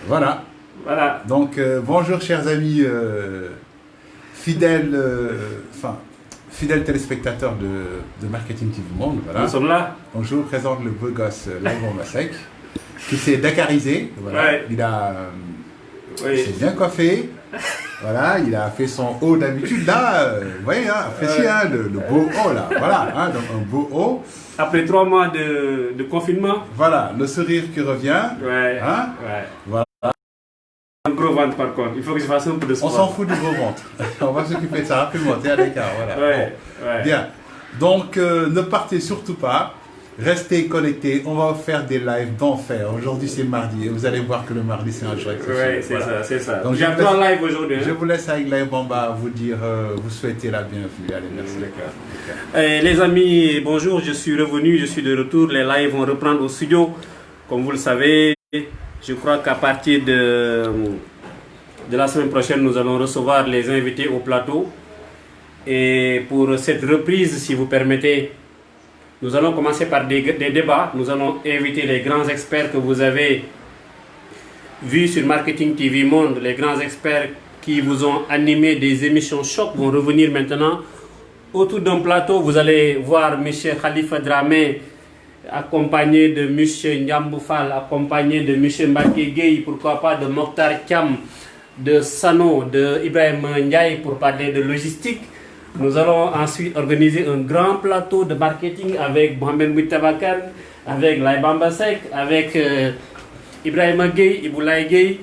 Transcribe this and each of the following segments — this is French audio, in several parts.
Voilà. Voilà. Donc, bonjour chers amis fidèles, fidèles téléspectateurs de Marketing TV Monde. Voilà. Nous sommes là. Donc, je vous présente le beau gosse Laïbon Masek, qui s'est dakarisé. Voilà. Ouais. Il Oui. s'est bien coiffé. Voilà, il a fait son haut d'habitude. Là, vous voyez, hein, appréciez le beau haut là. Voilà, hein, donc un beau haut. Après 3 mois de confinement. Voilà, le sourire qui revient. Ouais. Hein, Ouais. voilà. Un gros ventre par contre. Il faut que je fasse un peu de sport. On s'en fout du gros ventre. On va s'occuper de ça rapidement. T'es à l'écart, voilà. Ouais. Bon. Ouais. Bien. Donc, ne partez surtout pas. Restez connectés. On va faire des lives d'enfer. Aujourd'hui, c'est mardi. Et vous allez voir que le mardi, c'est un jour exceptionnel. Ouais, c'est Voilà. ça, c'est ça. Donc, J'ai un live aujourd'hui. Je vous laisse avec Laïb Bamba vous dire, vous souhaiter la bienvenue. Allez, merci. D'accord. Les amis, bonjour, je suis revenu, je suis de retour. Les lives vont reprendre au studio. Comme vous le savez, je crois qu'à partir de la semaine prochaine, nous allons recevoir les invités au plateau. Et pour cette reprise, si vous permettez, nous allons commencer par des débats. Nous allons inviter les grands experts que vous avez vus sur Marketing TV Monde. Les grands experts qui vous ont animé des émissions choc vont revenir maintenant. Autour d'un plateau, vous allez voir M. Khalifa Dramé, accompagné de M. Ndiamboufal, accompagné de M. Mbake Gueye, pourquoi pas de Mokhtar Kiam, de Sano, de Ibrahim Ndiaye pour parler de logistique. Nous allons ensuite organiser un grand plateau de marketing avec Mohamed Mouitabakan, avec Laïb Bamba Sek, avec Ibrahim Gueye, Iboulaye Gueye,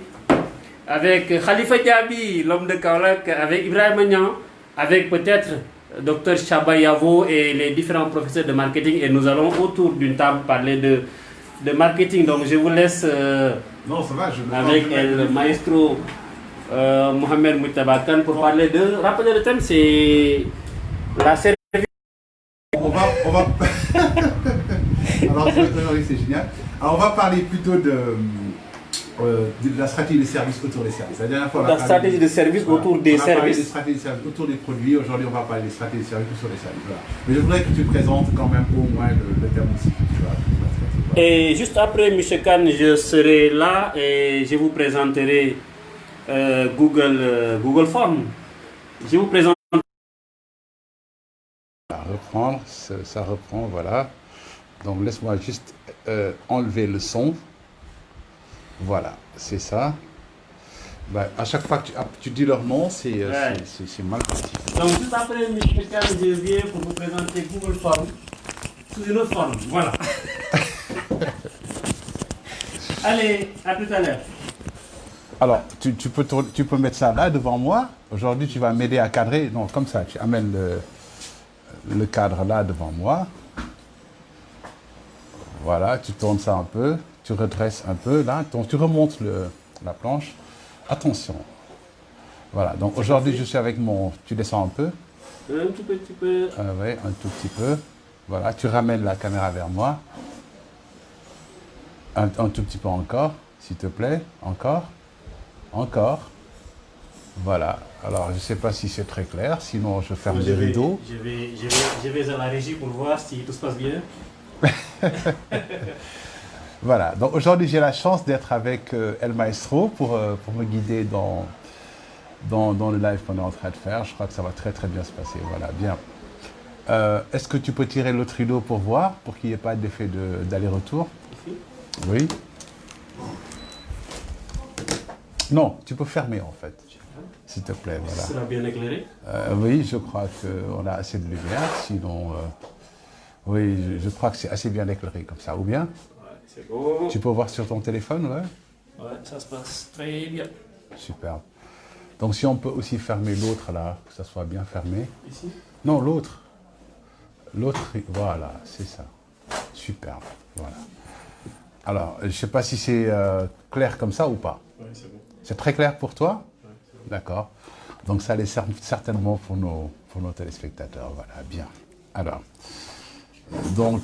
avec Khalifa Diaby, l'homme de Kaolak, avec Ibrahim Nian, avec peut-être Dr Chaba Yavo et les différents professeurs de marketing. Et nous allons autour d'une table parler de marketing. Donc je vous laisse Non, ça va, avec le maestro Mohamed Mouitabakan pour parler de... Rappelez le thème, c'est la service. On va... Alors, c'est génial. Alors, on va parler plutôt de la stratégie des services autour des services. La dernière fois, on a La stratégie de service autour des on a parlé des services. stratégies de services autour des produits. Aujourd'hui, on va parler des stratégies de services autour des services. Voilà. Mais je voudrais que tu présentes quand même au moins le thème aussi. Et juste après, M. Khan, je serai là et je vous présenterai Google Form. Je vous présente. Reprendre, ça reprend, voilà. Donc laisse-moi juste enlever le son. Voilà, c'est ça. Ben, à chaque fois que tu dis leur nom, c'est mal parti. Donc juste après, M. Khan, je viens pour vous présenter Google Form sous une autre forme. Voilà. Allez, à tout à l'heure. Alors, tu peux mettre ça là devant moi. Aujourd'hui, tu vas m'aider à cadrer. Non, comme ça, tu amènes le cadre là devant moi. Voilà, tu tournes ça un peu. Tu redresses un peu là. Donc, tu remontes la planche. Attention. Voilà, donc aujourd'hui, je suis avec mon... Tu descends un peu. Un tout petit peu. Oui, un tout petit peu. Voilà, tu ramènes la caméra vers moi. Un tout petit peu encore, s'il te plaît. Encore. Encore. Voilà. Alors, je ne sais pas si c'est très clair. Sinon, je ferme les rideaux. Je vais à la régie pour voir si tout se passe bien. Voilà. Donc, aujourd'hui, j'ai la chance d'être avec El Maestro pour me guider dans le live qu'on est en train de faire. Je crois que ça va très, très bien se passer. Voilà, bien. Est-ce que tu peux tirer l'autre rideau pour voir, pour qu'il n'y ait pas d'effet d'aller-retour? Ici. Oui. Non, tu peux fermer en fait, s'il te plaît. Voilà. Ça sera bien éclairé. Oui, je crois qu'on a assez de lumière, sinon... oui, je crois que c'est assez bien éclairé comme ça, ou bien? Ouais, c'est beau. Tu peux voir sur ton téléphone, ouais? Ouais, ça se passe très bien. Super. Donc si on peut aussi fermer l'autre là, que ça soit bien fermé. Ici? Non, l'autre. L'autre, voilà, c'est ça. Super, voilà. Alors, je ne sais pas si c'est clair comme ça ou pas. Oui, c'est bon. C'est très clair pour toi? Ouais, c'est bon. D'accord. Donc ça l'est certainement pour nos téléspectateurs. Voilà, bien. Alors, donc,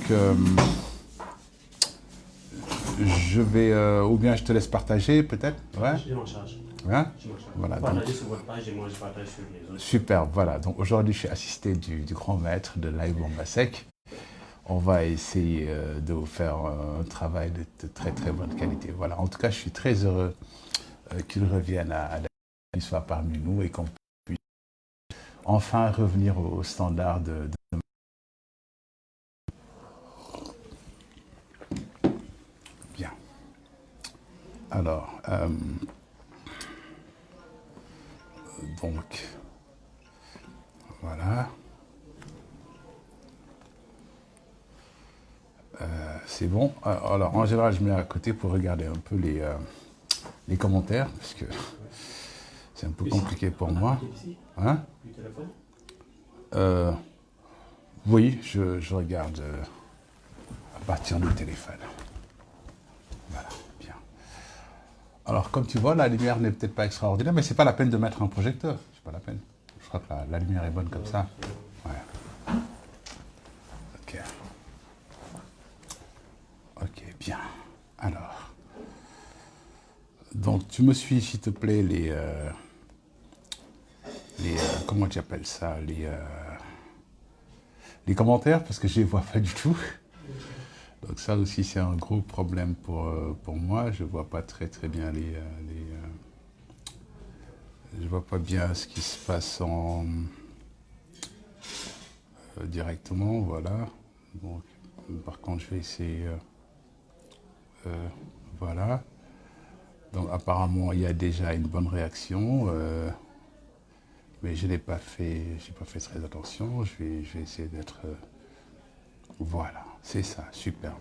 je vais... ou bien je te laisse partager, peut-être? Ouais. Je m'en charge. Hein? Je m'en charge. Voilà, Partagez donc, sur votre page et moi je partage sur les autres. super, voilà. Donc aujourd'hui, je suis assisté du grand maître de Laïb Bamba Sek. on va essayer de vous faire un travail de très très bonne qualité. Voilà, en tout cas, je suis très heureux qu'il revienne qu'il soit parmi nous et qu'on puisse enfin revenir au standard Bien. Alors, donc, voilà. C'est bon. Alors, en général, je mets à côté pour regarder un peu les commentaires, parce que c'est un peu compliqué pour moi. Hein? Oui, je regarde à partir du téléphone. Voilà, bien. Alors, comme tu vois, la lumière n'est peut-être pas extraordinaire, mais c'est pas la peine de mettre un projecteur. C'est pas la peine. Je crois que la lumière est bonne comme ça. Ouais. Ok. Ok, bien. Alors. Donc, tu me suis, s'il te plaît, comment tu appelles ça, les commentaires, parce que je ne les vois pas du tout. Donc ça aussi, c'est un gros problème pour moi. Je ne vois pas très très bien je vois pas bien ce qui se passe directement, voilà. Donc, par contre, je vais essayer, voilà. Donc apparemment, il y a déjà une bonne réaction, mais je n'ai pas fait, j'ai pas fait très attention. Je vais essayer d'être, voilà, c'est ça, super.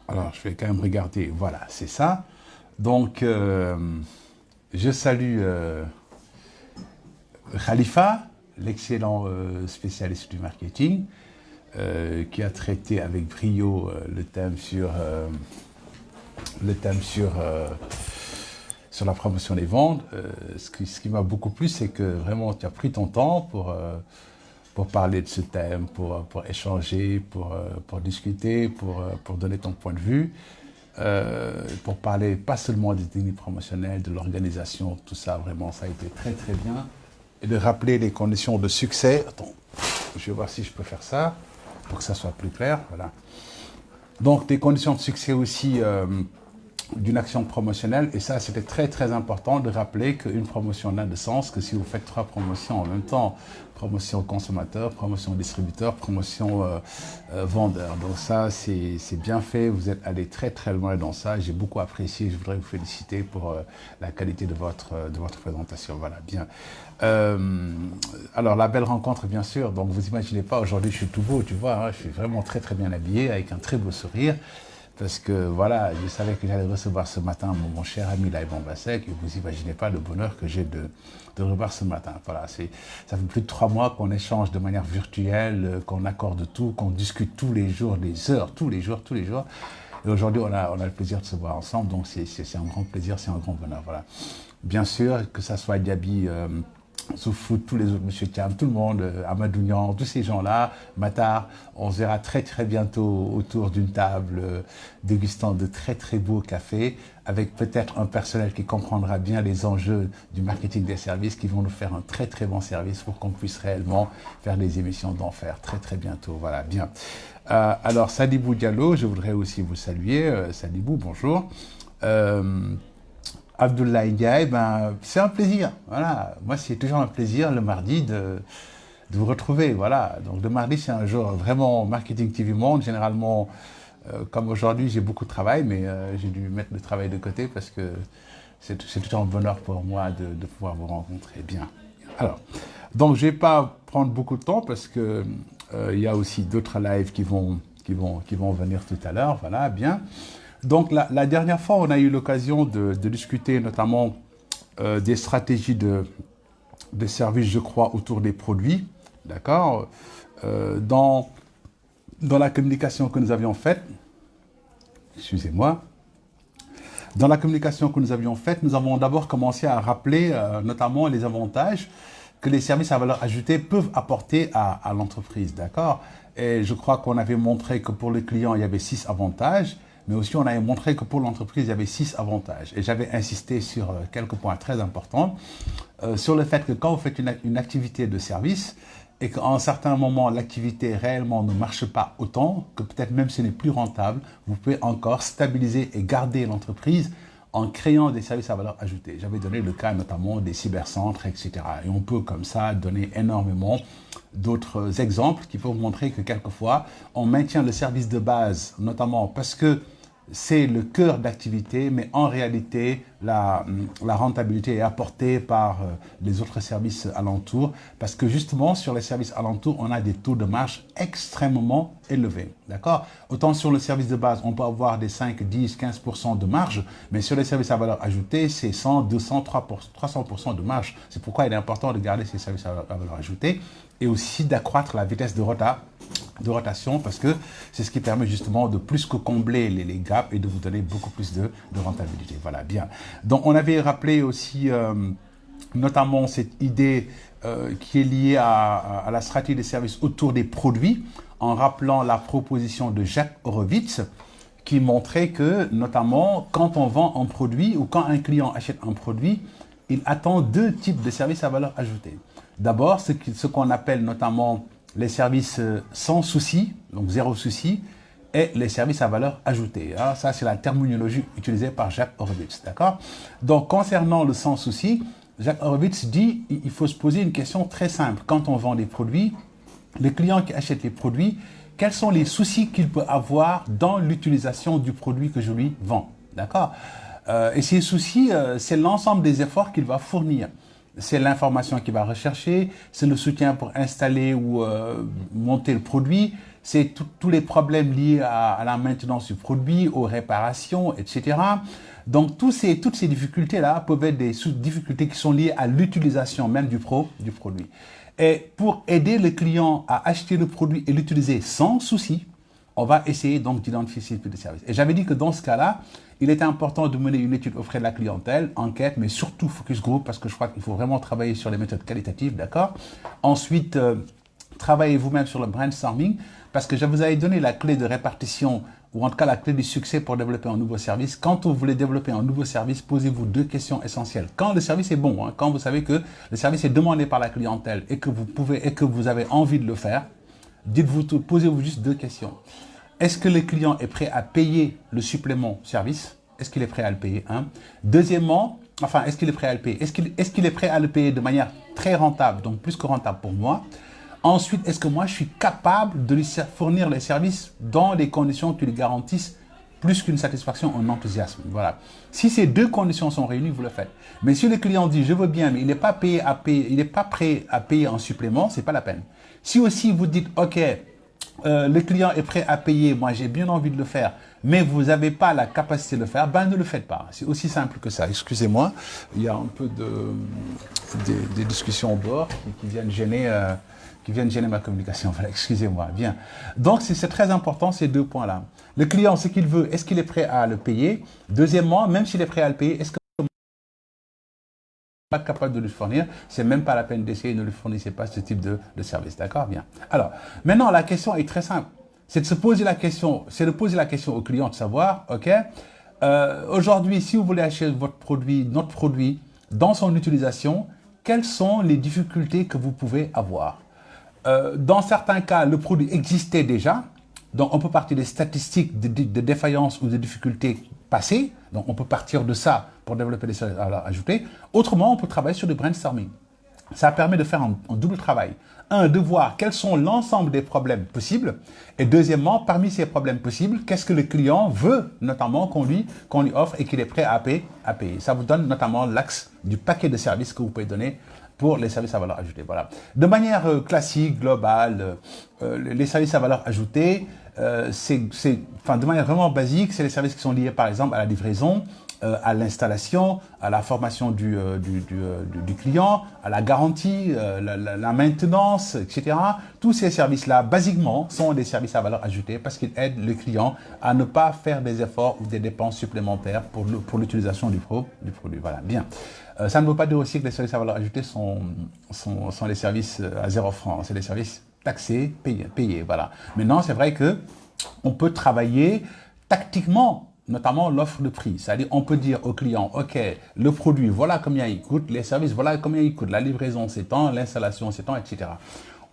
Alors, je vais quand même regarder, voilà, c'est ça. Donc, je salue Khalifa, l'excellent spécialiste du marketing, qui a traité avec brio le thème sur la promotion des ventes. Ce qui m'a beaucoup plu, c'est que vraiment tu as pris ton temps pour parler de ce thème, pour échanger, pour discuter, pour donner ton point de vue, pour parler pas seulement des techniques promotionnelles, de l'organisation, tout ça, vraiment, ça a été très très bien. Et de rappeler les conditions de succès. Attends, je vais voir si je peux faire ça, pour que ça soit plus clair. Voilà. Donc, des conditions de succès aussi d'une action promotionnelle. Et ça, c'était très, très important de rappeler qu'une promotion n'a de sens que si vous faites 3 promotions en même temps. Promotion consommateur, promotion distributeur, promotion vendeur. Donc ça, c'est bien fait. Vous êtes allé très, très loin dans ça. J'ai beaucoup apprécié. Je voudrais vous féliciter pour la qualité de votre présentation. Voilà, bien. Alors, la belle rencontre, bien sûr. Donc, vous imaginez pas, aujourd'hui, je suis tout beau, tu vois. Hein, je suis vraiment très, très bien habillé, avec un très beau sourire. Parce que, voilà, je savais que j'allais recevoir ce matin mon cher ami Laïban Bassek, et vous imaginez pas le bonheur que j'ai de revoir ce matin. Voilà, ça fait plus de 3 mois qu'on échange de manière virtuelle, qu'on accorde tout, qu'on discute tous les jours, des heures, tous les jours. Et aujourd'hui, on a le plaisir de se voir ensemble, donc c'est un grand plaisir, c'est un grand bonheur. Voilà. Bien sûr, que ça soit Diaby, Soufout, tous les autres, Monsieur Thiam, tout le monde, Amadou Niang, tous ces gens-là, Matar, on se verra très très bientôt autour d'une table dégustant de très très beaux cafés, avec peut-être un personnel qui comprendra bien les enjeux du marketing des services, qui vont nous faire un très très bon service pour qu'on puisse réellement faire des émissions d'enfer très très bientôt. Voilà, bien. Alors, Sadibou Diallo, je voudrais aussi vous saluer. Sadibou, bonjour. Abdoulaye Ndiaye, ben, c'est un plaisir. Voilà. Moi, c'est toujours un plaisir le mardi de vous retrouver. Voilà. Donc, le mardi, c'est un jour vraiment Marketing TV Monde. Généralement, comme aujourd'hui, j'ai beaucoup de travail, mais j'ai dû mettre le travail de côté parce que c'est tout un bonheur pour moi de pouvoir vous rencontrer. Bien. Alors, donc, je ne vais pas prendre beaucoup de temps parce que il y a aussi d'autres lives qui vont venir tout à l'heure. Voilà, bien. Donc, la dernière fois, on a eu l'occasion de discuter notamment des stratégies de service, je crois, autour des produits. D'accord, dans la communication que nous avions faite, excusez-moi, dans la communication que nous avions faite, nous avons d'abord commencé à rappeler notamment les avantages que les services à valeur ajoutée peuvent apporter à l'entreprise. D'accord, et je crois qu'on avait montré que pour le client, il y avait 6 avantages. Mais aussi, on avait montré que pour l'entreprise, il y avait 6 avantages. Et j'avais insisté sur quelques points très importants. Sur le fait que quand vous faites une activité de service, et qu'à un certain moment, l'activité réellement ne marche pas autant, que peut-être même ce n'est plus rentable, vous pouvez encore stabiliser et garder l'entreprise en créant des services à valeur ajoutée. J'avais donné le cas notamment des cybercentres, etc. Et on peut comme ça donner énormément d'autres exemples qui peuvent vous montrer que quelquefois, on maintient le service de base, notamment parce que c'est le cœur d'activité, mais en réalité, la rentabilité est apportée par les autres services alentours, parce que justement, sur les services alentours, on a des taux de marge extrêmement élevés. D'accord? Autant sur le service de base, on peut avoir des 5, 10, 15% de marge, mais sur les services à valeur ajoutée, c'est 100, 200, 300% de marge. C'est pourquoi il est important de garder ces services à valeur ajoutée et aussi d'accroître la vitesse de rotation, parce que c'est ce qui permet justement de plus que combler les gaps et de vous donner beaucoup plus de rentabilité. Voilà, bien. Donc, on avait rappelé aussi notamment cette idée qui est liée à la stratégie des services autour des produits, en rappelant la proposition de Jacques Horowitz, qui montrait que, notamment, quand on vend un produit ou quand un client achète un produit, il attend deux types de services à valeur ajoutée. D'abord, ce qu'on appelle notamment les services sans souci, donc zéro souci, et les services à valeur ajoutée. Alors, ça, c'est la terminologie utilisée par Jacques Horowitz, d'accord? Donc, concernant le sans souci, Jacques Horowitz dit qu'il faut se poser une question très simple. Quand on vend des produits, le client qui achète les produits, quels sont les soucis qu'il peut avoir dans l'utilisation du produit que je lui vends, d'accord? Et ces soucis, c'est l'ensemble des efforts qu'il va fournir. C'est l'information qu'il va rechercher, c'est le soutien pour installer ou monter le produit, c'est tous les problèmes liés à la maintenance du produit, aux réparations, etc. Donc, toutes ces difficultés-là peuvent être des difficultés qui sont liées à l'utilisation même du produit. Et pour aider le client à acheter le produit et l'utiliser sans souci, on va essayer donc d'identifier ces types de services. Et j'avais dit que dans ce cas-là, il était important de mener une étude auprès de la clientèle, enquête, mais surtout focus group, parce que je crois qu'il faut vraiment travailler sur les méthodes qualitatives, d'accord? Ensuite, travaillez vous-même sur le brainstorming, parce que je vous avais donné la clé de répartition, ou en tout cas la clé du succès pour développer un nouveau service. Quand vous voulez développer un nouveau service, posez-vous deux questions essentielles. Quand le service est bon, quand vous savez que le service est demandé par la clientèle et que vous avez envie de le faire, posez-vous juste deux questions. Est-ce que le client est prêt à payer le supplément service? Est-ce qu'il est prêt à le payer? Deuxièmement, est-ce qu'il est prêt à le payer? Est-ce qu'il est prêt à le payer de manière très rentable, donc plus que rentable pour moi? Ensuite, est-ce que moi, je suis capable de lui fournir les services dans des conditions qui lui garantissent plus qu'une satisfaction, un enthousiasme? Voilà. Si ces deux conditions sont réunies, vous le faites. Mais si le client dit, je veux bien, mais il n'est pas prêt à payer en supplément, c'est pas la peine. Si aussi vous dites, OK, le client est prêt à payer, moi j'ai bien envie de le faire, mais vous n'avez pas la capacité de le faire, ben ne le faites pas. C'est aussi simple que ça. Excusez-moi, il y a un peu des discussions au bord qui viennent gêner ma communication. Voilà, excusez-moi. Bien. Donc, c'est très important, ces deux points-là. Le client, ce qu'il veut, est-ce qu'il est prêt à le payer? Deuxièmement, même s'il est prêt à le payer, est-ce que pas capable de le fournir, c'est même pas la peine d'essayer, ne le fournissez pas ce type de service, d'accord? Bien. Alors, maintenant, la question est très simple. C'est de poser la question au client de savoir, OK, aujourd'hui, si vous voulez acheter notre produit, dans son utilisation, quelles sont les difficultés que vous pouvez avoir? Dans certains cas, le produit existait déjà, donc on peut partir des statistiques de défaillance ou de difficultés passées, donc on peut partir de ça pour développer des services à valeur ajoutée. Autrement, on peut travailler sur du brainstorming. Ça permet de faire un double travail. Un, de voir quels sont l'ensemble des problèmes possibles. Et deuxièmement, parmi ces problèmes possibles, qu'est-ce que le client veut, notamment, qu'on lui offre et qu'il est prêt à payer. Ça vous donne notamment l'axe du paquet de services que vous pouvez donner pour les services à valeur ajoutée. Voilà. De manière classique, globale, les services à valeur ajoutée, de manière vraiment basique, c'est les services qui sont liés par exemple à la livraison, à l'installation, à la formation du client, à la garantie, la maintenance, etc. Tous ces services-là, basiquement, sont des services à valeur ajoutée parce qu'ils aident le client à ne pas faire des efforts ou des dépenses supplémentaires pour l'utilisation du produit. Voilà, bien. Ça ne veut pas dire aussi que les services à valeur ajoutée sont les services à 0 francs. C'est des services taxés, payés. Voilà. Maintenant, c'est vrai que on peut travailler tactiquement, notamment l'offre de prix. C'est-à-dire, on peut dire au client, OK, le produit, voilà combien il coûte, les services, voilà combien il coûte, la livraison, c'est tant, l'installation, c'est tant, etc.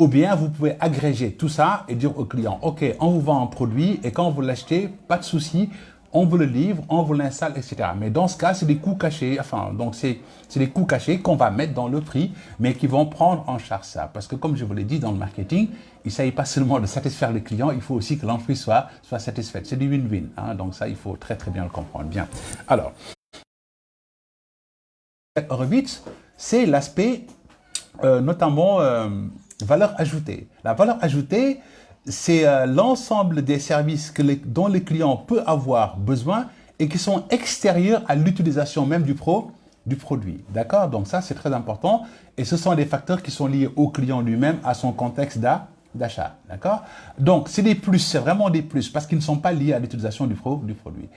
Ou bien vous pouvez agréger tout ça et dire au client, OK, on vous vend un produit et quand vous l'achetez, pas de souci, on vous le livre, on vous l'installe, etc. Mais dans ce cas, c'est des coûts cachés, enfin, donc c'est des coûts cachés qu'on va mettre dans le prix, mais qui vont prendre en charge ça. Parce que comme je vous l'ai dit dans le marketing, il ne s'agit pas seulement de satisfaire le client, il faut aussi que l'entreprise soit satisfaite. C'est du win-win, hein, donc ça, il faut très très bien le comprendre. Bien. Alors, Horowitz, c'est l'aspect notamment valeur ajoutée. La valeur ajoutée, c'est l'ensemble des services dont le client peut avoir besoin et qui sont extérieurs à l'utilisation même du produit. D'accord? Donc ça, c'est très important. Et ce sont des facteurs qui sont liés au client lui-même, à son contexte d'achat. D'accord? Donc, c'est des plus, c'est vraiment des plus parce qu'ils ne sont pas liés à l'utilisation du produit.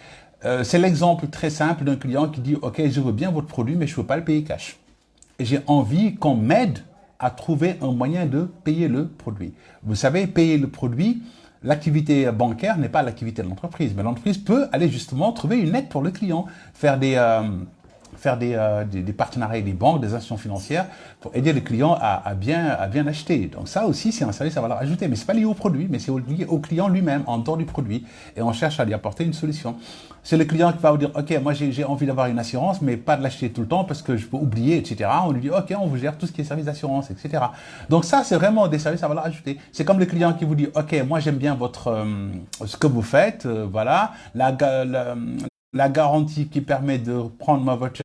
C'est l'exemple très simple d'un client qui dit « Ok, je veux bien votre produit, mais je ne veux pas le payer cash. Et j'ai envie qu'on m'aide à trouver un moyen de payer le produit. » Vous savez, payer le produit, l'activité bancaire n'est pas l'activité de l'entreprise, mais l'entreprise peut aller justement trouver une aide pour le client, faire des partenariats avec des banques, des institutions financières pour aider le client à bien acheter. Donc ça aussi, c'est un service à valeur ajoutée, mais ce n'est pas lié au produit, mais c'est lié au client lui-même, en dehors du produit. Et on cherche à lui apporter une solution. C'est le client qui va vous dire, OK, moi j'ai envie d'avoir une assurance, mais pas de l'acheter tout le temps parce que je peux oublier, etc. On lui dit, OK, on vous gère tout ce qui est service d'assurance, etc. Donc ça, c'est vraiment des services à valeur ajoutée. C'est comme le client qui vous dit, OK, moi j'aime bien ce que vous faites, voilà, la garantie qui permet de prendre ma voiture.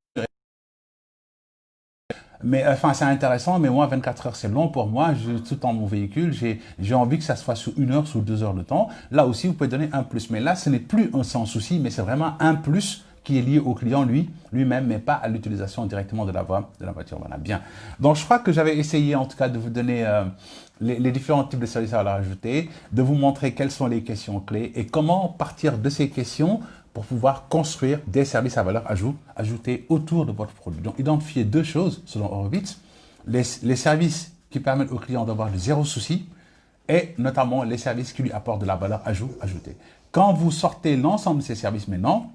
Mais enfin, c'est intéressant, mais moi, 24 heures, c'est long pour moi. Tout dans mon véhicule, j'ai envie que ça se fasse sous 1 heure, sous 2 heures de temps. Là aussi, vous pouvez donner un plus. Mais là, ce n'est plus un sans souci, mais c'est vraiment un plus qui est lié au client lui-même, mais pas à l'utilisation directement de la voiture. Voilà, bien. Donc, je crois que j'avais essayé, en tout cas, de vous donner les différents types de services à valeur ajoutée, de vous montrer quelles sont les questions clés et comment partir de ces questions pour pouvoir construire des services à valeur ajoutée autour de votre produit. Donc, identifiez 2 choses selon Horowitz, les services qui permettent au client d'avoir de zéro souci et notamment les services qui lui apportent de la valeur ajoutée. Quand vous sortez l'ensemble de ces services maintenant,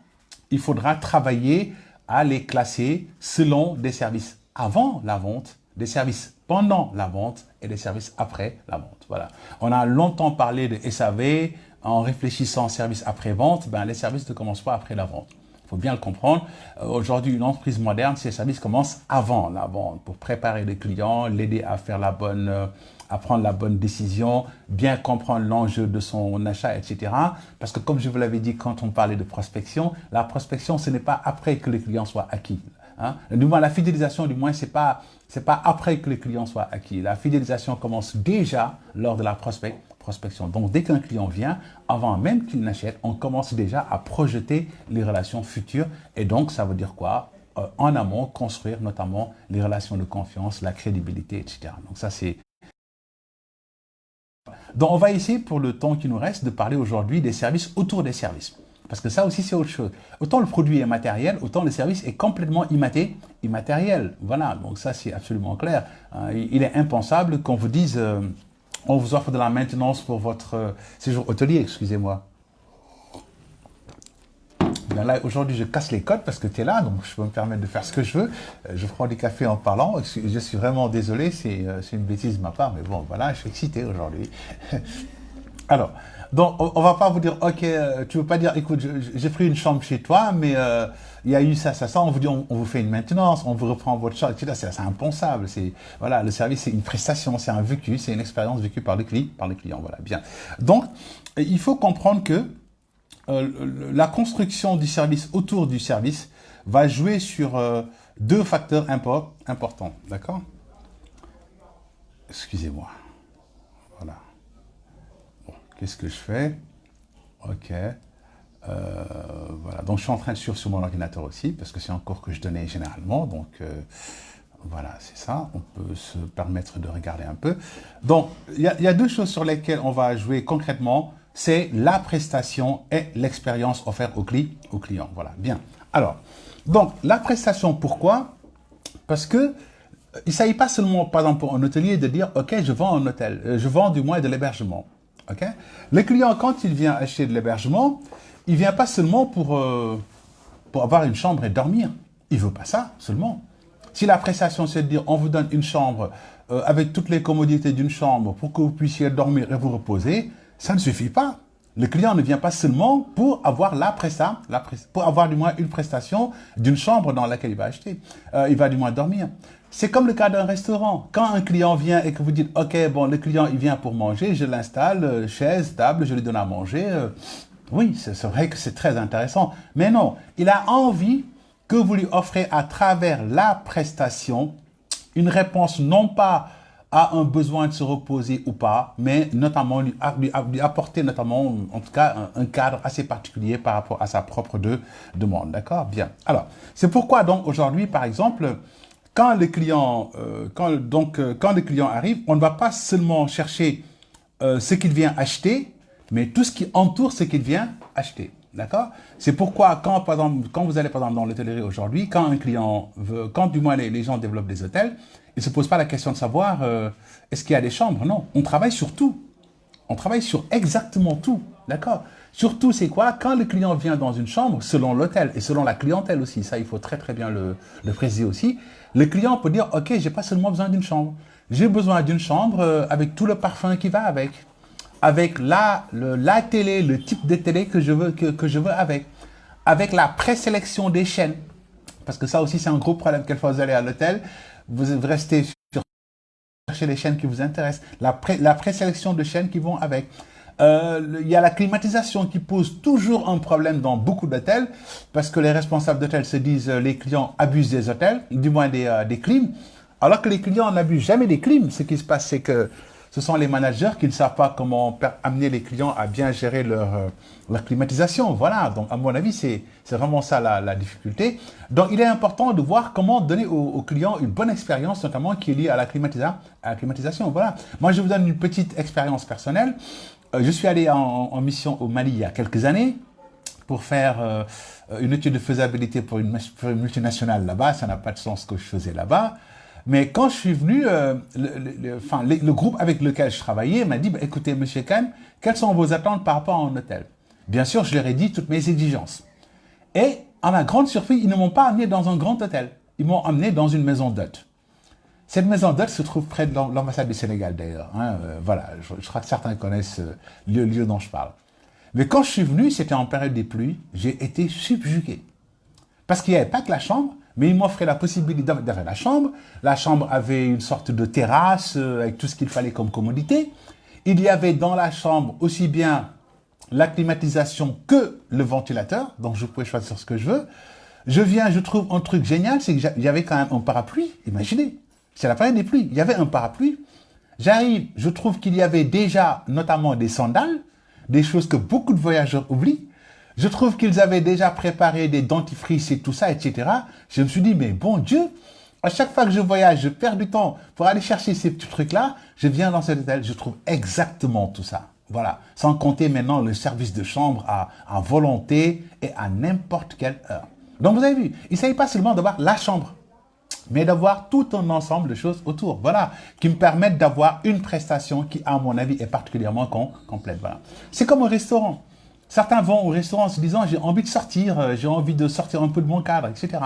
il faudra travailler à les classer selon des services avant la vente, des services pendant la vente et des services après la vente. Voilà. On a longtemps parlé de SAV. En réfléchissant au service après-vente, les services ne commencent pas après la vente. Il faut bien le comprendre. Aujourd'hui, une entreprise moderne, ces services commencent avant la vente pour préparer le client, l'aider à faire à prendre la bonne décision, bien comprendre l'enjeu de son achat, etc. Parce que comme je vous l'avais dit quand on parlait de prospection, la prospection, ce n'est pas après que le client soit acquis. Hein? Du moins, la fidélisation, c'est pas après que le client soit acquis. La fidélisation commence déjà lors de la prospection. Donc, dès qu'un client vient, avant même qu'il n'achète, on commence déjà à projeter les relations futures. Et donc, ça veut dire quoi? En amont, construire notamment les relations de confiance, la crédibilité, etc. Donc, ça, c'est... Donc, on va essayer, pour le temps qui nous reste, de parler aujourd'hui des services autour des services. Parce que ça aussi, c'est autre chose. Autant le produit est matériel, autant le service est complètement immatériel. Voilà, donc ça, c'est absolument clair. Il est impensable qu'on vous dise... on vous offre de la maintenance pour votre séjour hôtelier, excusez-moi. Là, aujourd'hui, je casse les codes parce que tu es là, donc je peux me permettre de faire ce que je veux. Je prends du café en parlant. Je suis vraiment désolé, c'est une bêtise de ma part, mais bon, voilà, je suis excité aujourd'hui. Alors, donc, on ne va pas vous dire, OK, tu ne veux pas dire, écoute, j'ai pris une chambre chez toi, mais il y a eu ça, on vous dit, on vous fait une maintenance, on vous reprend votre chambre, etc. C'est impensable. Voilà, le service, c'est une prestation, c'est un vécu, c'est une expérience vécue par le client. Voilà, bien. Donc, il faut comprendre que la construction du service autour du service va jouer sur 2 facteurs importants. D'accord? Excusez-moi. Voilà. Bon, qu'est-ce que je fais? OK. Voilà. Donc, je suis en train de suivre sur mon ordinateur aussi, parce que c'est un cours que je donnais généralement. Donc, voilà, c'est ça. On peut se permettre de regarder un peu. Donc, il y a 2 choses sur lesquelles on va jouer concrètement. C'est la prestation et l'expérience offerte au client. Voilà, bien. Alors, donc, la prestation, pourquoi? Parce que il ne s'agit pas seulement, par exemple, pour un hôtelier, de dire, OK, je vends un hôtel, je vends du moins de l'hébergement. OK? Le client, quand il vient acheter de l'hébergement, il ne vient pas seulement pour avoir une chambre et dormir. Il ne veut pas ça seulement. Si la prestation, c'est de dire, on vous donne une chambre avec toutes les commodités d'une chambre pour que vous puissiez dormir et vous reposer, ça ne suffit pas. Le client ne vient pas seulement pour avoir pour avoir du moins une prestation d'une chambre dans laquelle il va acheter. Il va du moins dormir. C'est comme le cas d'un restaurant. Quand un client vient et que vous dites, OK, bon, le client, il vient pour manger, je l'installe, chaise, table, je lui donne à manger. Oui, c'est vrai que c'est très intéressant. Mais non, il a envie que vous lui offrez à travers la prestation une réponse non pas a un besoin de se reposer ou pas, mais notamment lui apporter notamment, en tout cas, un cadre assez particulier par rapport à sa propre demande. D'accord? Bien. Alors, c'est pourquoi donc aujourd'hui, par exemple, quand le client arrive, on ne va pas seulement chercher ce qu'il vient acheter, mais tout ce qui entoure ce qu'il vient acheter. D'accord? C'est pourquoi quand vous allez par exemple dans l'hôtellerie aujourd'hui, quand un client veut, quand du moins les gens développent des hôtels, ils ne se posent pas la question de savoir est-ce qu'il y a des chambres. Non, on travaille sur tout. On travaille sur exactement tout. D'accord? Surtout, c'est quoi? Quand le client vient dans une chambre, selon l'hôtel et selon la clientèle aussi, ça il faut très très bien le préciser aussi, le client peut dire, OK, j'ai pas seulement besoin d'une chambre. J'ai besoin d'une chambre avec tout le parfum qui va avec la télé, le type de télé que je veux avec la présélection des chaînes. Parce que ça aussi, c'est un gros problème. Quelquefois, vous allez à l'hôtel, vous restez sur chercher les chaînes qui vous intéressent, la présélection de chaînes qui vont avec. Il y a la climatisation qui pose toujours un problème dans beaucoup d'hôtels parce que les responsables d'hôtels se disent les clients abusent des hôtels, du moins des clims, alors que les clients n'abusent jamais des clims. Ce qui se passe, c'est que ce sont les managers qui ne savent pas comment amener les clients à bien gérer leur climatisation. Voilà, donc à mon avis, c'est vraiment ça la difficulté. Donc il est important de voir comment donner aux clients une bonne expérience, notamment qui est liée à la climatisation. Voilà. Moi, je vous donne une petite expérience personnelle. Je suis allé en mission au Mali il y a quelques années pour faire une étude de faisabilité pour une multinationale là-bas. Ça n'a pas de sens ce que je faisais là-bas. Mais quand je suis venu, le groupe avec lequel je travaillais m'a dit, bah, écoutez, M. Khan, quelles sont vos attentes par rapport à un hôtel? Bien sûr, je leur ai dit toutes mes exigences. Et à ma grande surprise, ils ne m'ont pas amené dans un grand hôtel. Ils m'ont amené dans une maison d'hôtes. Cette maison d'hôtes se trouve près de l'ambassade du Sénégal d'ailleurs. Hein. Voilà, je crois que certains connaissent le lieu dont je parle. Mais quand je suis venu, c'était en période des pluies, j'ai été subjugué. Parce qu'il n'y avait pas que la chambre, mais il m'offrait la possibilité d'avoir la chambre. La chambre avait une sorte de terrasse avec tout ce qu'il fallait comme commodité. Il y avait dans la chambre aussi bien la climatisation que le ventilateur, donc je pouvais choisir ce que je veux. Je trouve un truc génial, c'est qu'il y avait quand même un parapluie, imaginez. C'est la période des pluies, il y avait un parapluie. J'arrive, je trouve qu'il y avait déjà notamment des sandales, des choses que beaucoup de voyageurs oublient. Je trouve qu'ils avaient déjà préparé des dentifrices et tout ça, etc. Je me suis dit, mais bon Dieu, à chaque fois que je voyage, je perds du temps pour aller chercher ces petits trucs-là. Je viens dans cet hôtel, je trouve exactement tout ça. Voilà. Sans compter maintenant le service de chambre à volonté et à n'importe quelle heure. Donc vous avez vu, il ne s'agit pas seulement d'avoir la chambre, mais d'avoir tout un ensemble de choses autour, voilà, qui me permettent d'avoir une prestation qui, à mon avis, est particulièrement complète. Voilà. C'est comme au restaurant. Certains vont au restaurant en se disant j'ai envie de sortir, j'ai envie de sortir un peu de mon cadre, etc.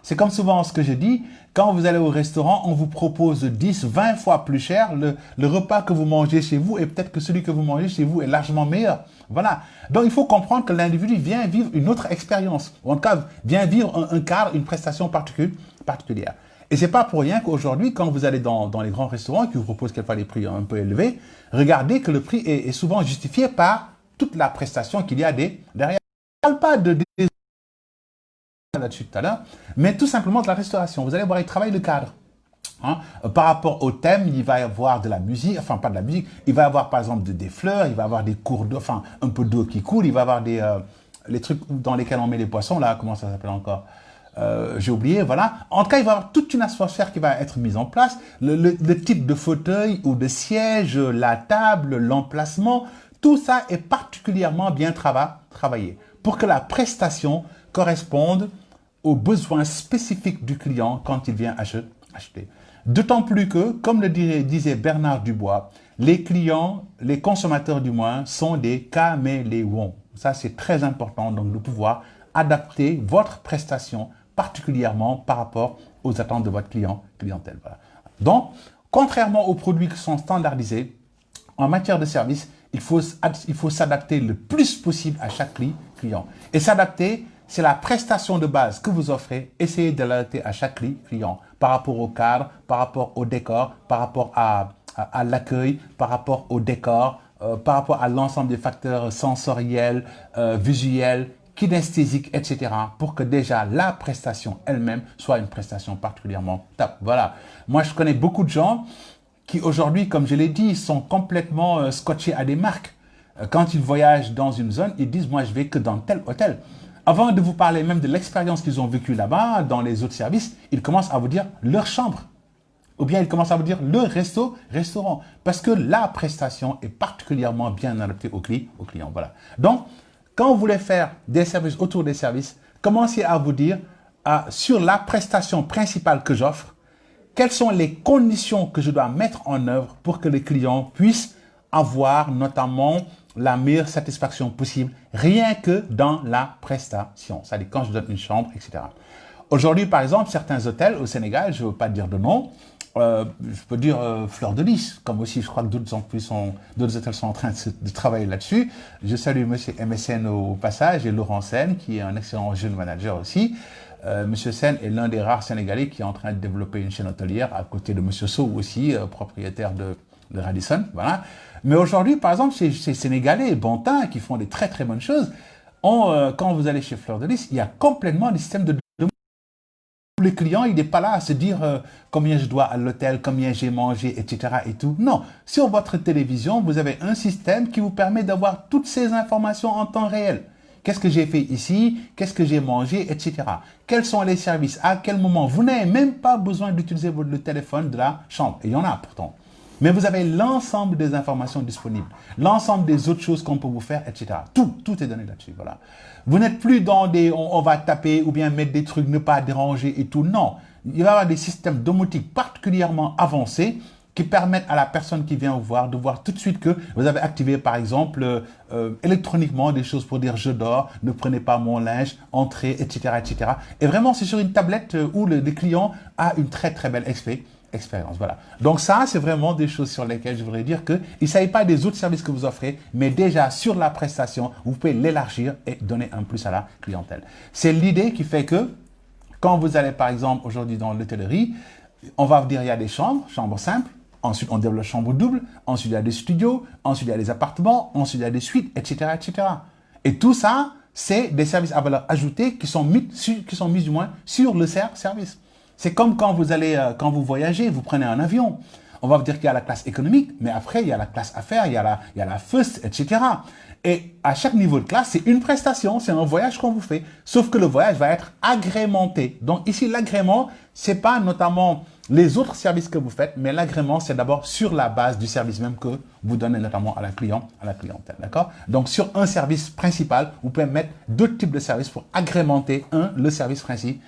C'est comme souvent ce que je dis, quand vous allez au restaurant, on vous propose 10, 20 fois plus cher le repas que vous mangez chez vous et peut-être que celui que vous mangez chez vous est largement meilleur. Voilà. Donc il faut comprendre que l'individu vient vivre une autre expérience, ou en tout cas vient vivre un cadre, une prestation particulière. Et c'est pas pour rien qu'aujourd'hui, quand vous allez dans les grands restaurants qui vous proposent quelquefois des prix un peu élevés, regardez que le prix est souvent justifié par toute la prestation qu'il y a derrière. Je ne parle pas de là-dessus tout à l'heure, mais tout simplement de la restauration. Vous allez voir, il travaille le cadre. Hein? Par rapport au thème, il va y avoir de la musique, enfin pas de la musique, il va y avoir par exemple des fleurs, il va y avoir des cours d'eau, enfin un peu d'eau qui coule, il va y avoir les trucs dans lesquels on met les poissons, là, comment ça s'appelle encore? J'ai oublié, voilà. En tout cas, il va y avoir toute une atmosphère qui va être mise en place, le type de fauteuil ou de siège, la table, l'emplacement, tout ça est particulièrement bien travaillé pour que la prestation corresponde aux besoins spécifiques du client quand il vient acheter. D'autant plus que, comme le disait Bernard Dubois, les clients, les consommateurs du moins, sont des caméléons. Ça, c'est très important donc de pouvoir adapter votre prestation particulièrement par rapport aux attentes de votre clientèle. Voilà. Donc, contrairement aux produits qui sont standardisés, en matière de service, il faut s'adapter le plus possible à chaque client. Et s'adapter, c'est la prestation de base que vous offrez. Essayez de l'adapter à chaque client par rapport au cadre, par rapport au décor, par rapport à l'accueil, par rapport au décor, par rapport à l'ensemble des facteurs sensoriels, visuels, kinesthésiques, etc. pour que déjà la prestation elle-même soit une prestation particulièrement top. Voilà. Moi, je connais beaucoup de gens qui aujourd'hui, comme je l'ai dit, sont complètement scotchés à des marques. Quand ils voyagent dans une zone, ils disent « moi, je vais que dans tel hôtel ». Avant de vous parler même de l'expérience qu'ils ont vécue là-bas, dans les autres services, ils commencent à vous dire leur chambre. Ou bien ils commencent à vous dire le restaurant. Parce que la prestation est particulièrement bien adaptée au client. Voilà. Donc, quand vous voulez faire des services autour des services, commencez à vous dire sur la prestation principale que j'offre, quelles sont les conditions que je dois mettre en œuvre pour que les clients puissent avoir notamment la meilleure satisfaction possible, rien que dans la prestation. C'est-à-dire quand je donne une chambre, etc. Aujourd'hui, par exemple, certains hôtels au Sénégal, je ne veux pas dire de nom, je peux dire Fleur de Lys, comme aussi je crois que d'autres hôtels sont en train de travailler là-dessus. Je salue M. MSN au passage et Laurent Sen, qui est un excellent jeune manager aussi. Monsieur Sen est l'un des rares Sénégalais qui est en train de développer une chaîne hôtelière à côté de Monsieur Sow aussi, propriétaire de Radisson. Voilà. Mais aujourd'hui, par exemple, ces Sénégalais, Bontin, qui font des très très bonnes choses, quand vous allez chez Fleur de Lys, il y a complètement des systèmes de le client, il n'est pas là à se dire combien je dois à l'hôtel, combien j'ai mangé, etc. et tout. Non, sur votre télévision, vous avez un système qui vous permet d'avoir toutes ces informations en temps réel. Qu'est-ce que j'ai fait ici? Qu'est-ce que j'ai mangé, etc. Quels sont les services? À quel moment? Vous n'avez même pas besoin d'utiliser le téléphone de la chambre. Et il y en a pourtant. Mais vous avez l'ensemble des informations disponibles, l'ensemble des autres choses qu'on peut vous faire, etc. Tout est donné là-dessus. Voilà. Vous n'êtes plus dans des on va taper ou bien mettre des trucs, ne pas déranger et tout. Non, il va y avoir des systèmes domotiques particulièrement avancés qui permettent à la personne qui vient vous voir de voir tout de suite que vous avez activé par exemple électroniquement des choses pour dire je dors, ne prenez pas mon linge, entrez, etc. etc. Et vraiment c'est sur une tablette où le client a une très très belle expérience. Voilà. Donc ça, c'est vraiment des choses sur lesquelles je voudrais dire qu'il ne s'agit pas des autres services que vous offrez, mais déjà sur la prestation, vous pouvez l'élargir et donner un plus à la clientèle. C'est l'idée qui fait que quand vous allez par exemple aujourd'hui dans l'hôtellerie, on va vous dire il y a des chambres simples, ensuite on développe chambre double, ensuite il y a des studios, ensuite il y a des appartements, ensuite il y a des suites, etc. etc. Et tout ça, c'est des services à valeur ajoutée qui sont mis du moins sur le service. C'est comme quand vous voyagez, vous prenez un avion. On va vous dire qu'il y a la classe économique, mais après, il y a la classe affaires, il y a la first, etc. Et à chaque niveau de classe, c'est une prestation, c'est un voyage qu'on vous fait. Sauf que le voyage va être agrémenté. Donc ici, l'agrément, c'est pas notamment les autres services que vous faites, mais l'agrément, c'est d'abord sur la base du service même que vous donnez notamment à la clientèle, d'accord? Donc, sur un service principal, vous pouvez mettre d'autres types de services pour agrémenter le service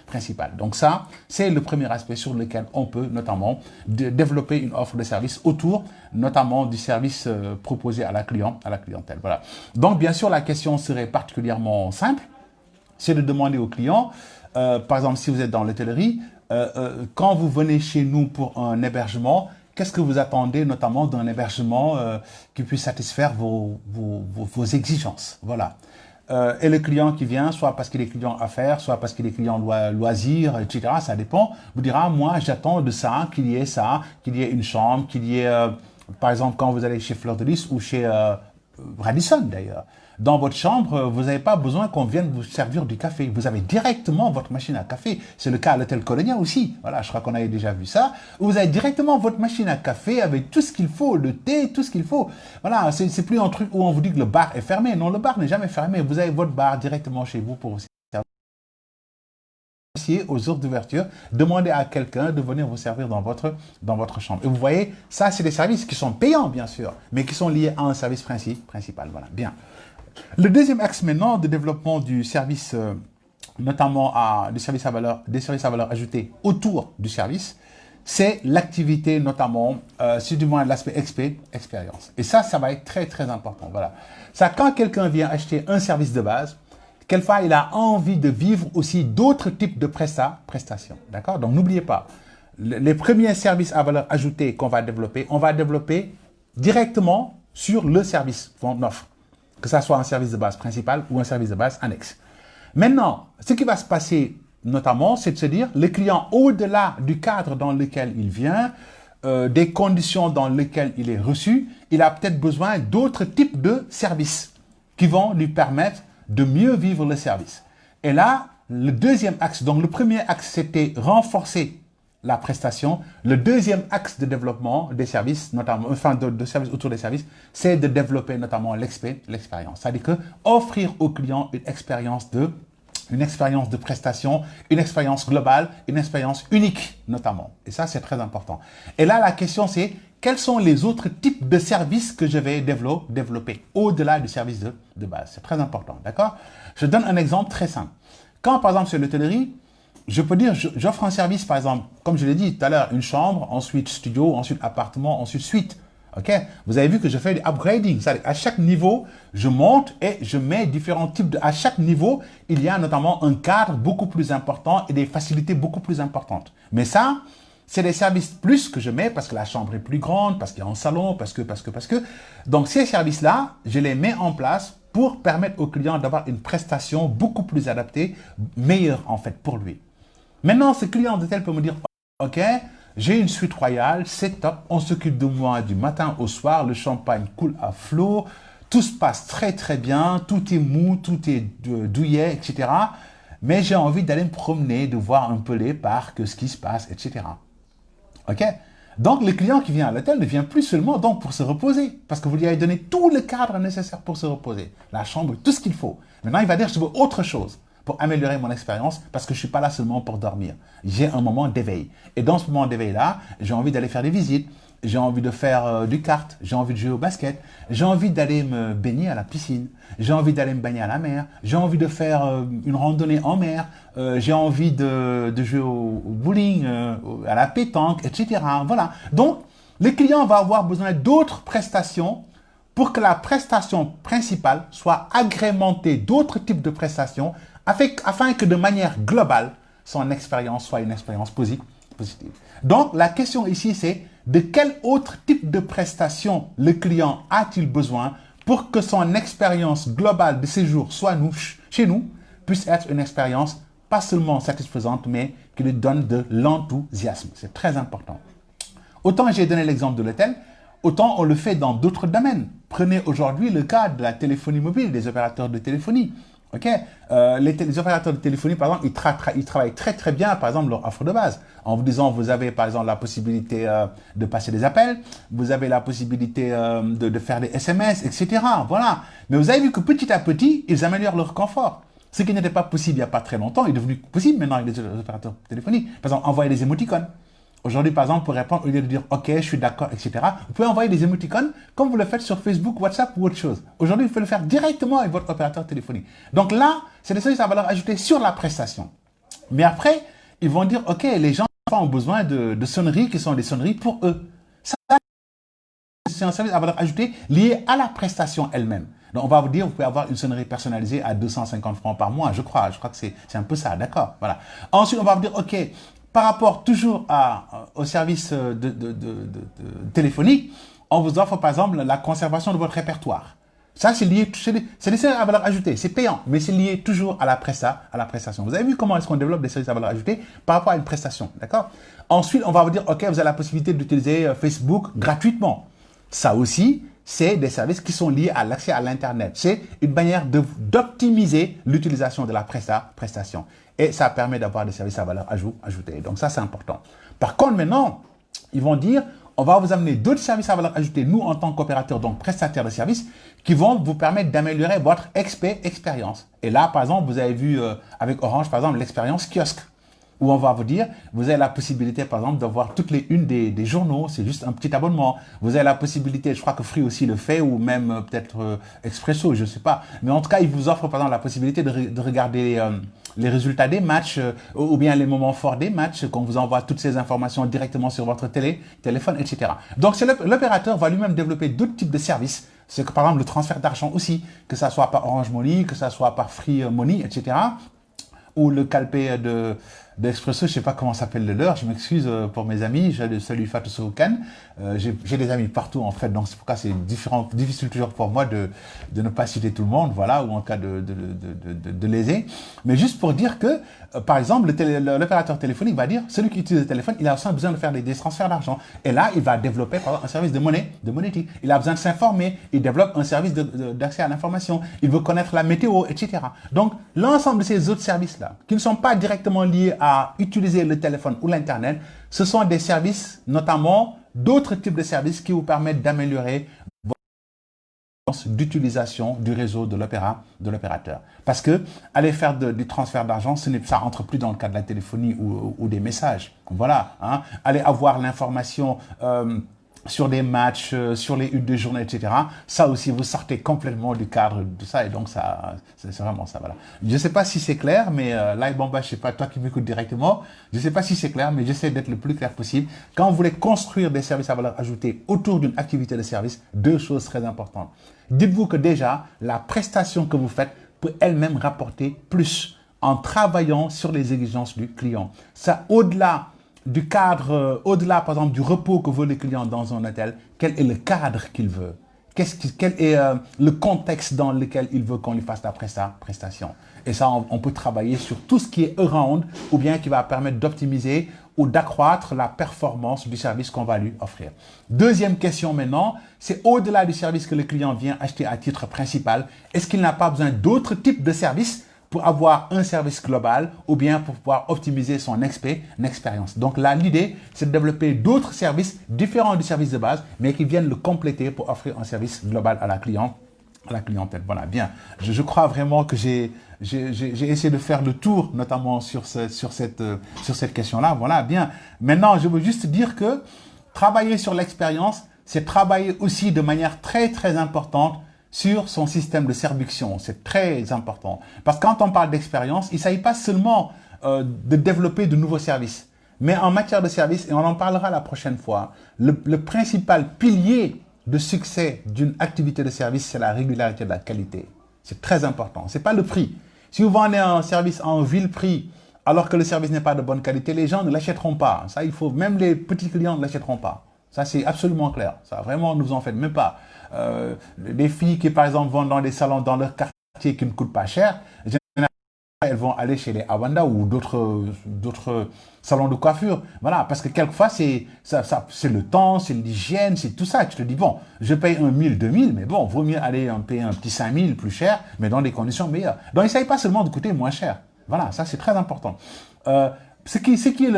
principal. Donc, ça, c'est le premier aspect sur lequel on peut notamment développer une offre de service autour, notamment du service proposé à la clientèle. Voilà. Donc, bien sûr, la question serait particulièrement simple, c'est de demander au client, par exemple, si vous êtes dans l'hôtellerie, quand vous venez chez nous pour un hébergement, qu'est-ce que vous attendez notamment d'un hébergement qui puisse satisfaire vos exigences? Voilà. Et le client qui vient, soit parce qu'il est client affaires, soit parce qu'il est client loisirs, etc., ça dépend, vous dira, moi j'attends de ça, qu'il y ait une chambre, qu'il y ait, par exemple, quand vous allez chez Fleur de Lys ou chez Radisson d'ailleurs, dans votre chambre, vous n'avez pas besoin qu'on vienne vous servir du café. Vous avez directement votre machine à café. C'est le cas à l'hôtel Colonia aussi. Voilà, je crois qu'on avait déjà vu ça. Vous avez directement votre machine à café avec tout ce qu'il faut, le thé, tout ce qu'il faut. Voilà, c'est plus un truc où on vous dit que le bar est fermé. Non, le bar n'est jamais fermé. Vous avez votre bar directement chez vous pour vous servir. Aux heures d'ouverture, demandez à quelqu'un de venir vous servir dans votre chambre. Et vous voyez, ça, c'est des services qui sont payants, bien sûr, mais qui sont liés à un service principal. Voilà, bien. Le deuxième axe maintenant de développement du service, notamment des services à valeur ajoutée autour du service, c'est l'activité notamment, c'est du moins l'aspect expérience. Et ça va être très très important. Voilà. Ça, quand quelqu'un vient acheter un service de base, quelquefois, il a envie de vivre aussi d'autres types de prestations. D'accord? Donc, n'oubliez pas, les premiers services à valeur ajoutée qu'on va développer, on va développer directement sur le service qu'on offre, que ça soit un service de base principal ou un service de base annexe. Maintenant, ce qui va se passer notamment, c'est de se dire, le client, au-delà du cadre dans lequel il vient, des conditions dans lesquelles il est reçu, il a peut-être besoin d'autres types de services qui vont lui permettre de mieux vivre le service. Et là, le deuxième axe, donc le premier axe, c'était renforcer la prestation. Le deuxième axe de développement des services, notamment, enfin de services autour des services, c'est de développer notamment l'expérience. C'est-à-dire que offrir au client une expérience de prestation, une expérience globale, une expérience unique notamment. Et ça, c'est très important. Et là, la question, c'est quels sont les autres types de services que je vais développer au-delà du service de base. C'est très important, d'accord? Je donne un exemple très simple. Quand, par exemple, sur l'hôtellerie, je peux dire, j'offre un service, par exemple, comme je l'ai dit tout à l'heure, une chambre, ensuite studio, ensuite appartement, ensuite suite. Ok? Vous avez vu que je fais du upgrading. C'est-à-dire à chaque niveau, je monte et je mets différents types de... À chaque niveau, il y a notamment un cadre beaucoup plus important et des facilités beaucoup plus importantes. Mais ça, c'est des services plus que je mets parce que la chambre est plus grande, parce qu'il y a un salon, parce que. Donc, ces services-là, je les mets en place pour permettre au client d'avoir une prestation beaucoup plus adaptée, meilleure en fait pour lui. Maintenant, ce client d'hôtel peut me dire, ok, j'ai une suite royale, c'est top, on s'occupe de moi du matin au soir, le champagne coule à flot, tout se passe très très bien, tout est mou, tout est douillet, etc. Mais j'ai envie d'aller me promener, de voir un peu les parcs, ce qui se passe, etc. Ok? Donc, le client qui vient à l'hôtel ne vient plus seulement donc pour se reposer, parce que vous lui avez donné tout le cadre nécessaire pour se reposer, la chambre, tout ce qu'il faut. Maintenant, il va dire, je veux autre chose pour améliorer mon expérience, parce que je ne suis pas là seulement pour dormir. J'ai un moment d'éveil. Et dans ce moment d'éveil-là, j'ai envie d'aller faire des visites, j'ai envie de faire du kart, j'ai envie de jouer au basket, j'ai envie d'aller me baigner à la piscine, j'ai envie d'aller me baigner à la mer, j'ai envie de faire une randonnée en mer, j'ai envie de jouer au bowling, à la pétanque, etc. Voilà. Donc, le client va avoir besoin d'autres prestations pour que la prestation principale soit agrémentée d'autres types de prestations afin que de manière globale, son expérience soit une expérience positive. Donc, la question ici, c'est de quel autre type de prestation le client a-t-il besoin pour que son expérience globale de séjour chez nous puisse être une expérience pas seulement satisfaisante, mais qui lui donne de l'enthousiasme. C'est très important. Autant j'ai donné l'exemple de l'hôtel, autant on le fait dans d'autres domaines. Prenez aujourd'hui le cas de la téléphonie mobile, des opérateurs de téléphonie. Ok, les opérateurs de téléphonie, par exemple, ils travaillent très très bien, par exemple, leur offre de base. En vous disant, vous avez par exemple la possibilité de passer des appels, vous avez la possibilité de faire des SMS, etc. Voilà. Mais vous avez vu que petit à petit, ils améliorent leur confort. Ce qui n'était pas possible il n'y a pas très longtemps est devenu possible maintenant avec les opérateurs téléphoniques. Par exemple, envoyer des émoticônes. Aujourd'hui, par exemple, pour répondre, au lieu de dire « Ok, je suis d'accord, etc. », vous pouvez envoyer des émoticônes comme vous le faites sur Facebook, WhatsApp ou autre chose. Aujourd'hui, vous pouvez le faire directement avec votre opérateur téléphonique. Donc là, c'est des services à valeur ajoutée sur la prestation. Mais après, ils vont dire « Ok, les gens ont besoin de sonneries qui sont des sonneries pour eux. » Ça, c'est un service à valeur ajoutée lié à la prestation elle-même. Donc, on va vous dire, vous pouvez avoir une sonnerie personnalisée à 250 francs par mois, je crois. Je crois que c'est un peu ça, d'accord. Voilà. Ensuite, on va vous dire « Ok, par rapport toujours au service téléphonique, on vous offre par exemple la conservation de votre répertoire. Ça, c'est lié, c'est des services à valeur ajoutée, c'est payant, mais c'est lié toujours à la prestation. Vous avez vu comment est-ce qu'on développe des services à valeur ajoutée par rapport à une prestation, d'accord? Ensuite, on va vous dire, ok, vous avez la possibilité d'utiliser Facebook gratuitement. Ça aussi, c'est des services qui sont liés à l'accès à l'Internet. C'est une manière d'optimiser l'utilisation de la prestation. Et ça permet d'avoir des services à valeur ajoutée. Donc ça, c'est important. Par contre, maintenant, ils vont dire, on va vous amener d'autres services à valeur ajoutée, nous, en tant qu'opérateurs, donc prestataires de services, qui vont vous permettre d'améliorer votre expérience. Et là, par exemple, vous avez vu avec Orange, par exemple, l'expérience kiosque. où on va vous dire, vous avez la possibilité, par exemple, d'avoir toutes les unes des journaux, c'est juste un petit abonnement. Vous avez la possibilité, je crois que Free aussi le fait, ou même peut-être Expresso, je ne sais pas. Mais en tout cas, il vous offre, par exemple, la possibilité de regarder les résultats des matchs, ou bien les moments forts des matchs, qu'on vous envoie toutes ces informations directement sur votre téléphone, etc. Donc, l'opérateur va lui-même développer d'autres types de services. C'est que, par exemple, le transfert d'argent aussi, que ça soit par Orange Money, que ça soit par Free Money, etc. Ou le calpé d'Expresso, je ne sais pas comment s'appelle le leur, je m'excuse pour mes amis, je salue Fatou Soukan. J'ai des amis partout en fait, donc c'est pourquoi c'est difficile toujours pour moi de ne pas citer tout le monde, voilà, ou en cas de léser. Mais juste pour dire que, par exemple, l'opérateur téléphonique va dire, celui qui utilise le téléphone, il a aussi besoin de faire des transferts d'argent. Et là, il va développer par exemple, un service de monétique. Il a besoin de s'informer, il développe un service d'accès à l'information, il veut connaître la météo, etc. Donc, l'ensemble de ces autres services-là, qui ne sont pas directement liés à utiliser le téléphone ou l'Internet, ce sont des services, notamment d'autres types de services qui vous permettent d'améliorer votre d'utilisation du réseau de l'opérateur. Parce que aller faire du transfert d'argent, ça rentre plus dans le cadre de la téléphonie ou des messages. Voilà. Hein. Aller avoir l'information sur des matchs, sur les unes de journée, etc. Ça aussi, vous sortez complètement du cadre de ça. Et donc, c'est vraiment ça. Voilà. Je ne sais pas si c'est clair, mais là, Bamba, je ne sais pas, toi qui m'écoutes directement, je ne sais pas si c'est clair, mais j'essaie d'être le plus clair possible. Quand vous voulez construire des services à valeur ajoutée autour d'une activité de service, deux choses très importantes. Dites-vous que déjà, la prestation que vous faites peut elle-même rapporter plus en travaillant sur les exigences du client. Ça, au-delà du cadre, au-delà par exemple du repos que veut le client dans un hôtel, quel est le cadre qu'il veut? Quel est le contexte dans lequel il veut qu'on lui fasse la prestation? Et ça, on peut travailler sur tout ce qui est around ou bien qui va permettre d'optimiser ou d'accroître la performance du service qu'on va lui offrir. Deuxième question maintenant, c'est au-delà du service que le client vient acheter à titre principal, est-ce qu'il n'a pas besoin d'autres types de services pour avoir un service global ou bien pour pouvoir optimiser son expérience. Donc là, l'idée, c'est de développer d'autres services différents du service de base, mais qui viennent le compléter pour offrir un service global à la clientèle. Voilà, bien. Je crois vraiment que j'ai essayé de faire le tour, notamment sur cette question-là. Voilà, bien. Maintenant, je veux juste dire que travailler sur l'expérience, c'est travailler aussi de manière très, très importante sur son système de séduction. C'est très important. Parce que quand on parle d'expérience, il ne s'agit pas seulement de développer de nouveaux services. Mais en matière de service, et on en parlera la prochaine fois, le principal pilier de succès d'une activité de service, c'est la régularité de la qualité. C'est très important. Ce n'est pas le prix. Si vous vendez un service en vil prix, alors que le service n'est pas de bonne qualité, les gens ne l'achèteront pas. Ça, même les petits clients ne l'achèteront pas. Ça, c'est absolument clair. Ça, vraiment, ne vous en faites même pas. Les filles qui, par exemple, vont dans des salons dans leur quartier qui ne coûtent pas cher, généralement, elles vont aller chez les Awanda ou d'autres salons de coiffure. Voilà, parce que quelquefois, c'est le temps, c'est l'hygiène, c'est tout ça. Tu te dis, bon, je paye 1 000, 2 000, mais bon, vaut mieux aller payer un petit 5 000 plus cher, mais dans des conditions meilleures. Donc, il ne s'agit pas seulement de coûter moins cher. Voilà, ça, c'est très important. Ce qui est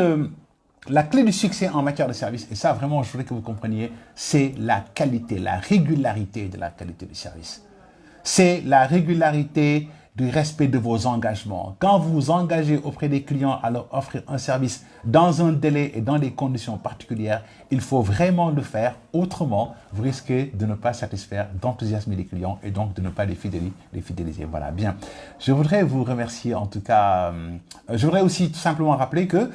la clé du succès en matière de service, et ça vraiment je voudrais que vous compreniez, c'est la qualité, la régularité de la qualité du service. C'est la régularité du respect de vos engagements. Quand vous vous engagez auprès des clients à leur offrir un service dans un délai et dans des conditions particulières, il faut vraiment le faire. Autrement, vous risquez de ne pas satisfaire, d'enthousiasmer les clients et donc de ne pas les fidéliser. Voilà, bien. Je voudrais vous remercier en tout cas. Je voudrais aussi tout simplement rappeler que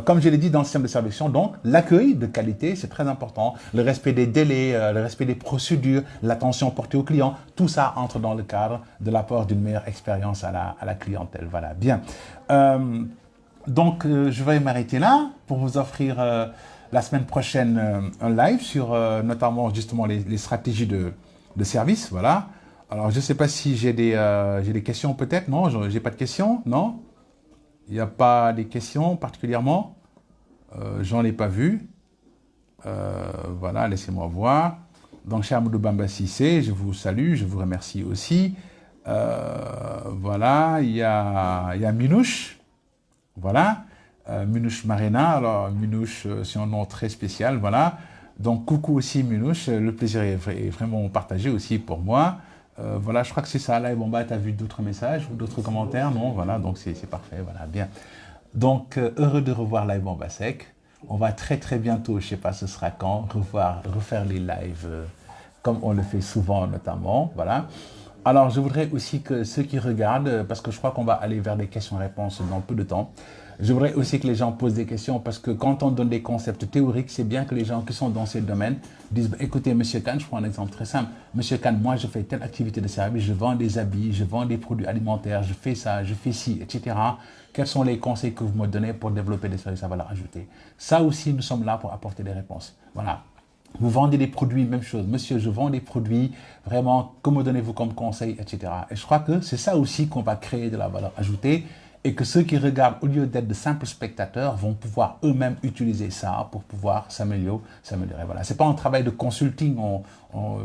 comme je l'ai dit dans le système de sélection, donc l'accueil de qualité, c'est très important. Le respect des délais, le respect des procédures, l'attention portée aux clients, tout ça entre dans le cadre de l'apport d'une meilleure expérience à la clientèle. Voilà, bien. Donc, je vais m'arrêter là pour vous offrir la semaine prochaine un live sur notamment justement les stratégies de service. Voilà. Alors, je ne sais pas si j'ai des questions peut-être. Non, je n'ai pas de questions. Non. Il n'y a pas des questions particulièrement. J'en ai pas vu. Voilà, laissez-moi voir. Donc, cher Amadou Bamba Cissé, je vous salue, je vous remercie aussi. Voilà, il y a Minouche. Voilà, Minouche Marina. Alors, Minouche, c'est un nom très spécial. Voilà. Donc, coucou aussi Minouche. Le plaisir est vraiment partagé aussi pour moi. Voilà, je crois que c'est ça. Là, bon, bah, tu as vu d'autres messages ou d'autres commentaires? Non, voilà, donc c'est parfait. Voilà, bien. Donc, heureux de revoir Live Bombasek. On va très très bientôt, je ne sais pas ce sera quand, refaire les lives comme on le fait souvent notamment. Voilà. Alors, je voudrais aussi que ceux qui regardent, parce que je crois qu'on va aller vers des questions-réponses dans peu de temps, je voudrais aussi que les gens posent des questions parce que quand on donne des concepts théoriques, c'est bien que les gens qui sont dans ces domaines disent écoutez, Monsieur Khan, je prends un exemple très simple. Monsieur Khan, moi, je fais telle activité de service, je vends des habits, je vends des produits alimentaires, je fais ça, je fais ci, etc. Quels sont les conseils que vous me donnez pour développer des services à valeur ajoutée? Ça aussi, nous sommes là pour apporter des réponses. Voilà. Vous vendez des produits, même chose. Monsieur, je vends des produits, vraiment, que me donnez-vous comme conseil, etc. Et je crois que c'est ça aussi qu'on va créer de la valeur ajoutée et que ceux qui regardent, au lieu d'être de simples spectateurs, vont pouvoir eux-mêmes utiliser ça pour pouvoir s'améliorer. Voilà. C'est pas un travail de consulting.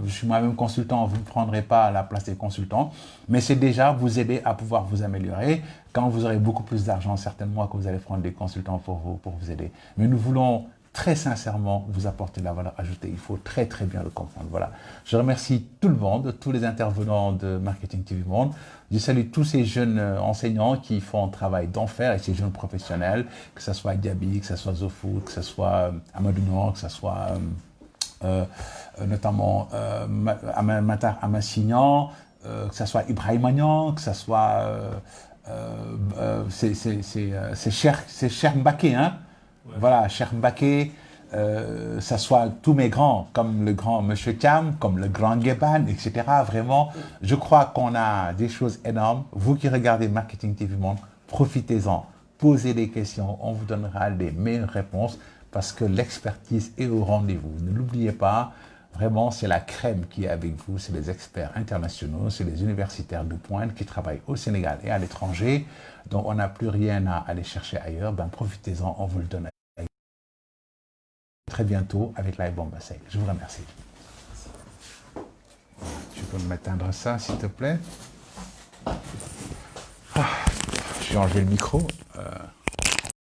Je suis moi-même consultant, vous ne prendrez pas la place des consultants, mais c'est déjà vous aider à pouvoir vous améliorer. Quand vous aurez beaucoup plus d'argent, certainement que vous allez prendre des consultants pour vous aider. Mais nous voulons très sincèrement vous apporter de la valeur ajoutée. Il faut très très bien le comprendre. Voilà. Je remercie tout le monde, tous les intervenants de Marketing TV Monde. Je salue tous ces jeunes enseignants qui font un travail d'enfer et ces jeunes professionnels, que ce soit Diaby, que ce soit Zofood, que ce soit Amadou Noor, que ce soit notamment Matar Amassignan, que ce soit Ibrahim Magnan, que ce soit c'est cher Mbaké, hein. Ouais. Voilà, Cheikh Mbaké, ça soit tous mes grands, comme le grand Monsieur Thiam, comme le grand Guéban, etc. Vraiment, je crois qu'on a des choses énormes. Vous qui regardez Marketing TV Monde, profitez-en, posez des questions, on vous donnera les meilleures réponses parce que l'expertise est au rendez-vous. Ne l'oubliez pas, vraiment, c'est la crème qui est avec vous, c'est les experts internationaux, c'est les universitaires de pointe qui travaillent au Sénégal et à l'étranger. Donc, on n'a plus rien à aller chercher ailleurs. Ben, profitez-en, on vous le donne. Très bientôt avec Live Bombasek. Je vous remercie. Tu peux m'éteindre ça, s'il te plaît. J'ai enlevé le micro.